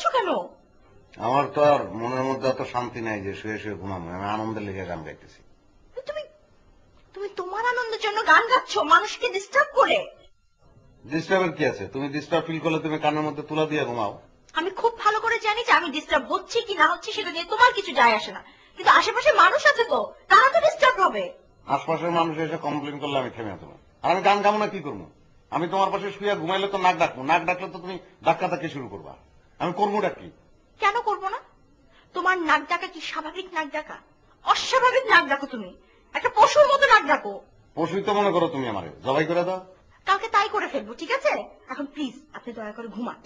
গাচ্ছ কেন? আমার তো আর মনের মধ্যে অত শান্তি নাই যে শুয়ে শুয়ে ঘুমাবো, আমি আনন্দের লেগে গান গাইতেছি। তুমি তুমি তোমার আনন্দের জন্য গান গাচ্ছ মানুষকে ডিস্টার্ব করে? ডিস্টার্বের কি আছে? তুমি ডিস্টার্ব ফিল করলে তুমি কানের মধ্যে তুলা দিয়ে ঘুমাও। আমি খুব ভালো করে জানি যে আমি ডিস্টার্ব হচ্ছি কি না হচ্ছে সেটা নিয়ে তোমার কিছু যায় আসে না, কিন্তু আশেপাশে মানুষ আছে তো, তারা তো ডিস্টার্ব হবে। আশপাশের মানুষ এসে কমপ্লেন করলে আমি থেমে দেবো, আর আমি গান গাবো না কি করবো? আমি তোমার পাশে শুয়ে ঘুমাইলে তো নাক ডাকবো, নাক ডাকলে তো তুমি ধাক্কা ধাক্কি শুরু করবা, আমি করবোটা কি? কেন করবো না? তোমার নাক ডাকা কি স্বাভাবিক নাক ডাকা? অস্বাভাবিক নাক ডাকো তুমি, একটা পশুর মতো নাক ডাকো। পশুই তো মনে করো তুমি, আমারে জবাই করে দাও। কালকে তাই করে ফেলবো, ঠিক আছে? এখন প্লিজ আপনি দয়া করে ঘুমান।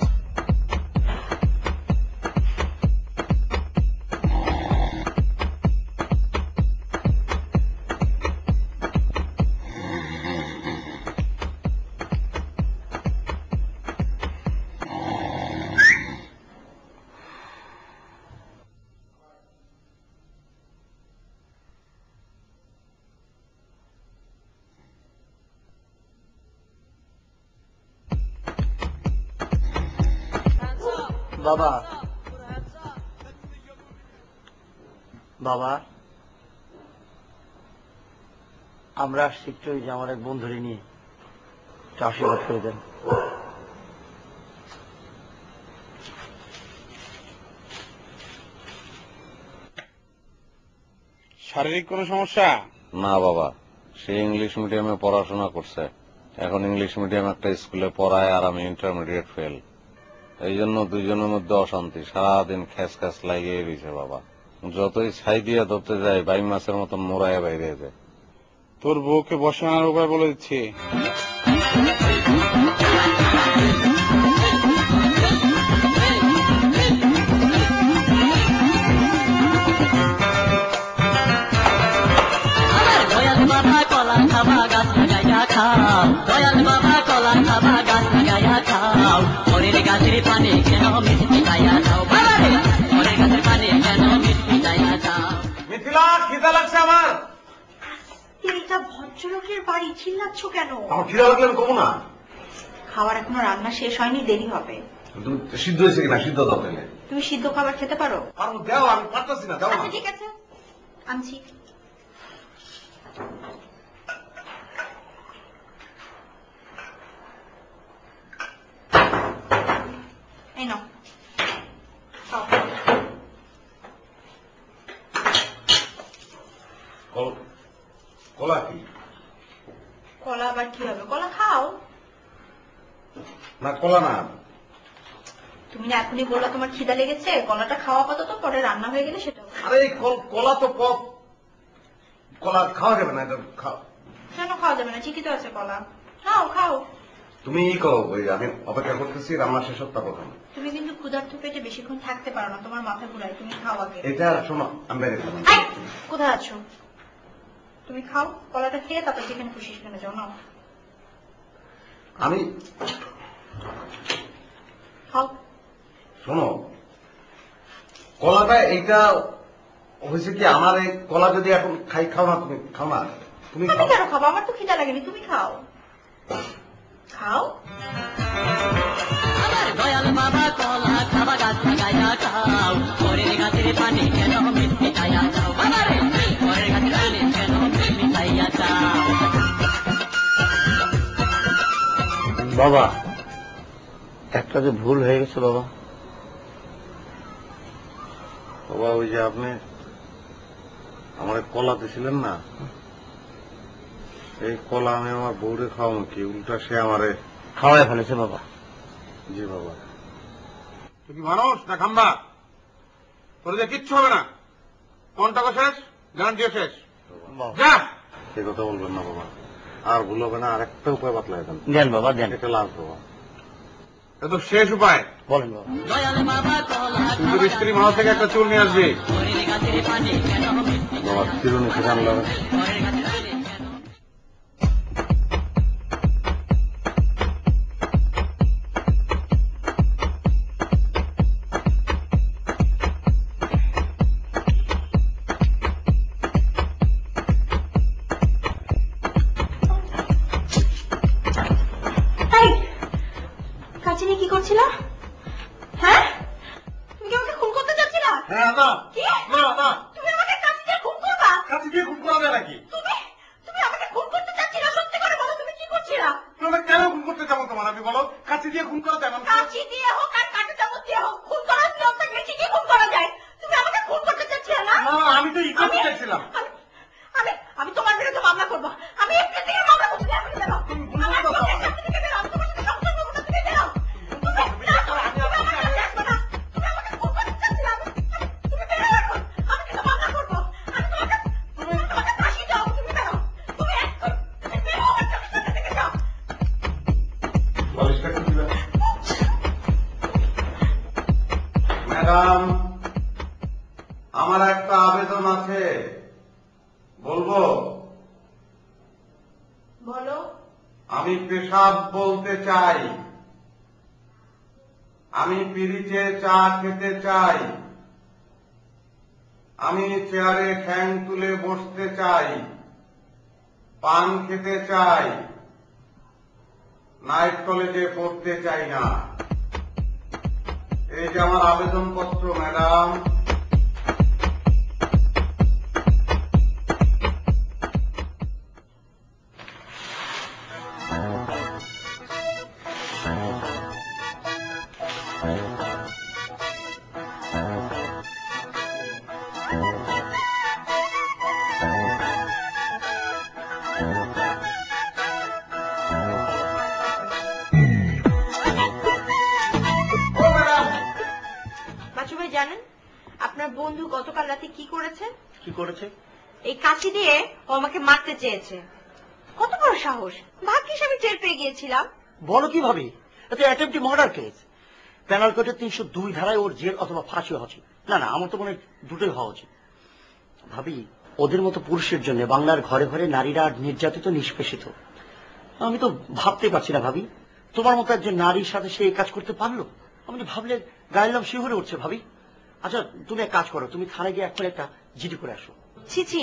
বাবা, বাবা, আমরা শীঘ্রই যে আমার এক বন্ধুরে নিয়ে আশীর্বাদ করে দেন। শারীরিক কোনো সমস্যা? না বাবা, সে ইংলিশ মিডিয়ামে পড়াশোনা করছে, এখন ইংলিশ মিডিয়াম একটা স্কুলে পড়ায় আর আমি ইন্টারমিডিয়েট ফেল, এই জন্য দুইজনের মধ্যে অশান্তি, সারাদিন খ্যাস খ্যাস লাগিয়ে রয়েছে বাবা। যতই ছাই দিয়ে ধরতে যায় বাই মাছের মতন মোড়ায় বাইরে যায়। তোর বউকে বসানোর উপায় বলে দিচ্ছি। দয়াল বাবা কলা খাবা গাছ লাগাইয়া খাও, দয়াল বাবা কলা খাবা গাছ লাগাইয়া খাও, পরের গাছের পানি কেন মিষ্টি গাইয়া খাও, পরের গাছের পানি কেন মিষ্টি গাইয়া খাও। মিথিলা, খিদা লাগছে আমার। এটা ভদ্রলোকের বাড়ি, চিল্লাচ্ছ কেন? আমার খিদা লাগলে আমি কমো না। খাবার এখনো রান্না শেষ হয়নি, দেরি হবে। তুমি সিদ্ধ হয়েছে কিনা সিদ্ধ দাও তাহলে। তুমি সিদ্ধ খাবার খেতে পারো? পারবো, দাও, আমি পারতাছি না, দাও না। আচ্ছা ঠিক আছে, আনছি। এই নাও, খাও। কলা কি? কলা আবার কি হবে? কলা খাও। না কলা না। তুমি না এখনই বললা তোমার খিদা লেগেছে, কলাটা খাওয়া আপাতত, পরে রান্না হয়ে গেলে সেটা। আরে এই কলা তো পপ, কলা খাওয়া যাবে না, এটা খাও। কেন খাওয়া যাবে না? ঠিকই তো আছে কলা, খাও খাও। তুমি ই করো, ওই আমি অপেক্ষা করতেছি, রান্না শেষ হতে কথা। তুমি কিন্তু ক্ষুধার্ত পেটে বেশিক্ষণ থাকতে পারো না, তোমার মাথা ঘুরায়, তুমি খাও আগে। এটা শোনো, আমি বাইরে খাবো। এই, কোথায় আছো? তুমি খাও, কলাটা খেয়ে তারপর যেখানে খুশি সেখানে যাও, নাও আমি খাও। শোনো, কলাটা এইটা হয়েছে কি, আমার এই কলা যদি এখন খাই, খাও না তুমি, খাও না তুমি, আমি খাও। কেন খাবো? আমার তো খিদা লাগেনি, তুমি খাও। খাও। আমার দয়াল বাবা কলা খাবা গাছ লাগাইয়া খাও, পরের গাছের পানি কেন মিষ্টি গাইয়া খাও, বাবারে পরের গাছের পানি কেন মিষ্টি গাইয়া খাও। বাবা, একটা যে ভুল হয়ে গেছে বাবা। বাবা, ওই যে আপনি আমার কলা দিছিলেন না, এই কলা আমি আমার বউরে খাওয়াবো কি, উল্টা সে আমারে খাওয়াই ফেলেছে বাবা। জি বাবা। তুই কি মানুষ না খাম্বা? তোর যে কিচ্ছু হবে না, কোন টাকা শেষ, গ্যারান্টিও শেষ। যা। সে কথা বলবেন না বাবা, আর ভুল হবে না, আর একটা উপায় বাতলাই দেন। দেন বাবা, দেন। এটা লাস্ট বাবা। এটা তো শেষ উপায়। বলেন বাবা। দয়াল বাবা কলা কিন্তু স্ত্রী মহল থেকে একটা চুল নিয়ে আসবি। পরের গাছের পানি কেন মিষ্টি বাবা চিরুনি খেতে আনলাম। পরের গাছের পানি কেন। এই, কাছে নিয়ে কি করছিলা? হ্যাঁ, হ্যাঁ না কি? না না তুমি আমাকে কাছে দিয়ে খুন করবা? কাছে দিয়ে খুন করা যায় নাকি? তুমি আমাকে খুন করতে চাচ্ছিলা? সত্যি করে বলো, তুমি কি করছিলা? তুমি কেন খুন করতে যাবো তোমার? আমি বলো, কাছে দিয়ে খুন করা যায় না? কাঁচি দিয়ে হোক আর কাঁটা চামচ দিয়ে হোক, খুন করার নিয়ম থাকলে ঠিকই খুন করা যায়। তুমি আমাকে খুন করতে চাচ্ছিলা না? না আমি তো ই করতে চাইছিলাম। আমি তোমার বিরুদ্ধে মামলা করবো। আমি এমনি থেকে মামলা করতে চাই। বেরো। আমার চোখের সামনে থেকে বেরো। আমি তোমার সাথে সংসার করবো না, তুমি বেরো। তুমি আমাকে আসবে না। তুমি আমাকে খুন করতে চাচ্ছিলা। তুমি বেরো এখন। আমি কিন্তু মামলা করবো। তুমি আমাকে ফাঁসি দাও। তুমি বেরো। তুমি বেরো আমার চোখের সামনে থেকে যাও। ম্যাডাম, আমার একটা আবেদন আছে, বলবো? বলো। আমি পেশাব বলতে চাই, আমি পিরিচে চা খেতে চাই, আমি চেয়ারে ঠ্যাং তুলে বসতে চাই, পান খেতে চাই, নাইট কলেজে পড়তে চাই না। এই যে আমার আবেদনপত্র ম্যাডাম। বাচ্চু ভাই জানেন আপনার বন্ধু গতকাল রাতে কি করেছে? কি করেছে? এই কাঁচি দিয়ে ও আমাকে মারতে চেয়েছে। কত বড় সাহস! ভাগ্যিস আমি টের পেয়ে গিয়েছিলাম। বলো কিভাবে? এটা অ্যাটেম্পটি মার্ডার কেস। প্যানাল কোডের 302 ধারায় ওর জেল অথবা ফাঁসি হওয়া উচিত। না না, আমার তো মনে হয় দুটোই হওয়া উচিত। ভাবি, ওদের মতো পুরুষের জন্য বাংলার ঘরে ঘরে নারীরা নির্যাতিত, নিষ্পেষিত। আমি তো ভাবতে পারছি না ভাবি, তোমার মতো একজন নারীর সাথে সে এই কাজ করতে পারলো? আমি ভাবলে গায়ের লোম শিহরে উঠছে ভাবি। আচ্ছা তুমি এক কাজ করো, তুমি থানায় গিয়ে এখন একটা জিডি করে আসো। ছি ছি,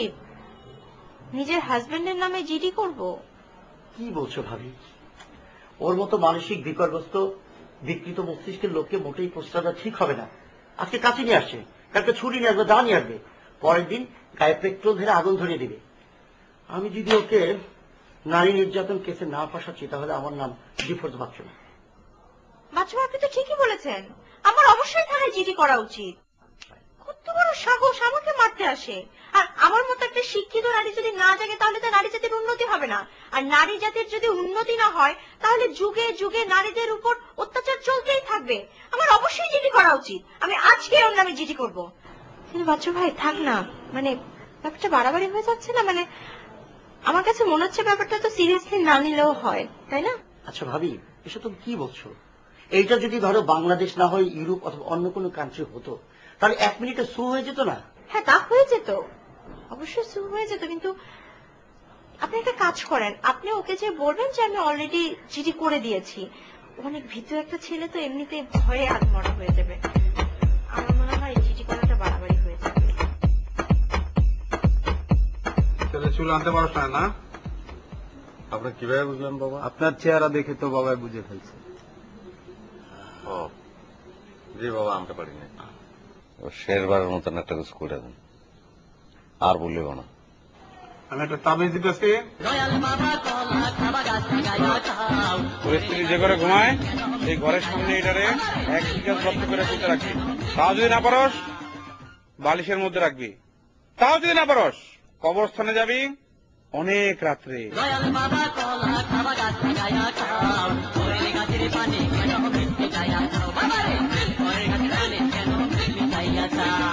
নিজের হাজবেন্ডের নামে জিডি করব? কি বলছো ভাবি? ওর মতো মানসিক বিপর্যস্ত বিকৃত মস্তিষ্কের লোককে মোটেই প্রস্তাব দেওয়া ঠিক হবে না। আজকে কাছে নিয়ে আসছে, কালকে ছুরি নিয়ে আসবে, দা নিয়ে আসবে, পরের দিন গায়ে পেট্রোল ধরে আগুন ধরিয়ে দিবে। আমি যদি ওকে নারী নির্যাতন কেসে না ফাঁসাচ্ছি তাহলে আমার নাম ডিফোর্স বাচ্চু না। বাচ্চু আপনি তো ঠিকই বলেছেন, আমার অবশ্যই থানায় জিডি করা উচিত। কত বড় সাহস আমাকে মারতে আসে! আর আমার মতো একটা শিক্ষিত নারী যদি না জাগে তাহলে তো নারী জাতির উন্নতি হবে না। আর নারী জাতির যদি উন্নতি না হয় তাহলে যুগে যুগে নারীদের উপর অত্যাচার চলতেই থাকবে। আমার অবশ্যই জিডি করা উচিত। আমি আজকে ওর নামে জিডি করব। কিন্তু বাচ্চু ভাই থাক না, মানে ব্যাপারটা বাড়াবাড়ি হয়ে যাচ্ছে না? মানে আমার কাছে মনে হচ্ছে ব্যাপারটা তো সিরিয়াসলি না নিলেও হয়, তাই না? আচ্ছা ভাবি, এসব তুমি কি বলছো? এইটা যদি ধরো বাংলাদেশ না হয় ইউরোপ অথবা অন্য কোনো কান্ট্রি হতো, তাহলে 1 মিনিটে সু হয়ে যেত না? হ্যাঁ তা হয়ে যেত, অবশ্যই সু হয়ে যেত। কিন্তু আপনি একটা কাজ করেন, আপনি ওকে যে বলবেন যে আমি অলরেডি জিডি করে দিয়েছি। অনেক ভীতু একটা ছেলে তো এমনিতে ভয়ে আত্মরা হয়ে যাবে। আমার মনে হয় জিডি করাটা বাড়াবাড়ি হয়ে যাবে। ছেলে চুল আনতে পারো না? আপনি কিভাবে বুঝলেন বাবা? আপনার চেহারা দেখে তো বাবাই বুঝে ফেলছে। ও জি বাবা, আনতে পারিনি। শেরবারের মতন একটা কিছু করে দেন, আর বললেও না। আমি একটা তাবিজ দিতেছি। দয়াল বাবা কলা খাবা গাছ লাগাইয়া খাও। ওর স্ত্রী যে ঘরে ঘুমায় এই ঘরের সামনে এটারে 1 বিঘা শর্ত করে পুঁতে রাখবি। তাও যদি না পারস বালিশের মধ্যে রাখবি। তাও যদি না পারস কবরস্থানে যাবি অনেক রাত্রে। দয়াল বাবা কলা খাবা গাছ লাগাইয়া খাও। ওরে গাছের পানি কেন মিষ্টি খাইয়া খাও? বাবা রে, ওরে গাছের পানি কেন মিষ্টি খাইয়া খাও?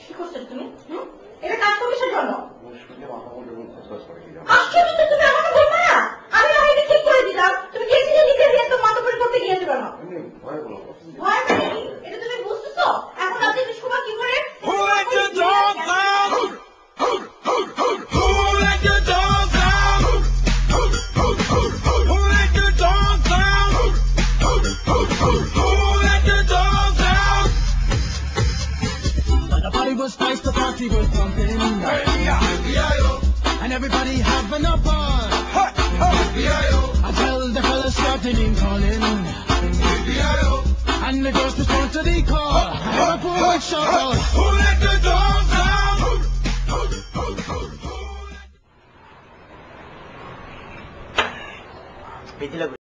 কি করছো তুমি? এটা কাজ করবে জন্য? আশ্চর্য তো, তুমি আমাকে বলবে না? আমি না এটা ঠিক করে দিতাম। তুমি গেছিলে নিজে দিয়ে তো মাথা পরি করতে গিয়েছো কেন? ভয় পেয়ে? এটা তুমি বুঝতেছো? এখন আপনি সময় কি করে and everybody having a ball. I tell the fellas starting in calling, and the girls respond to the call. Liverpool shout out, who let the dogs out? বেদিলা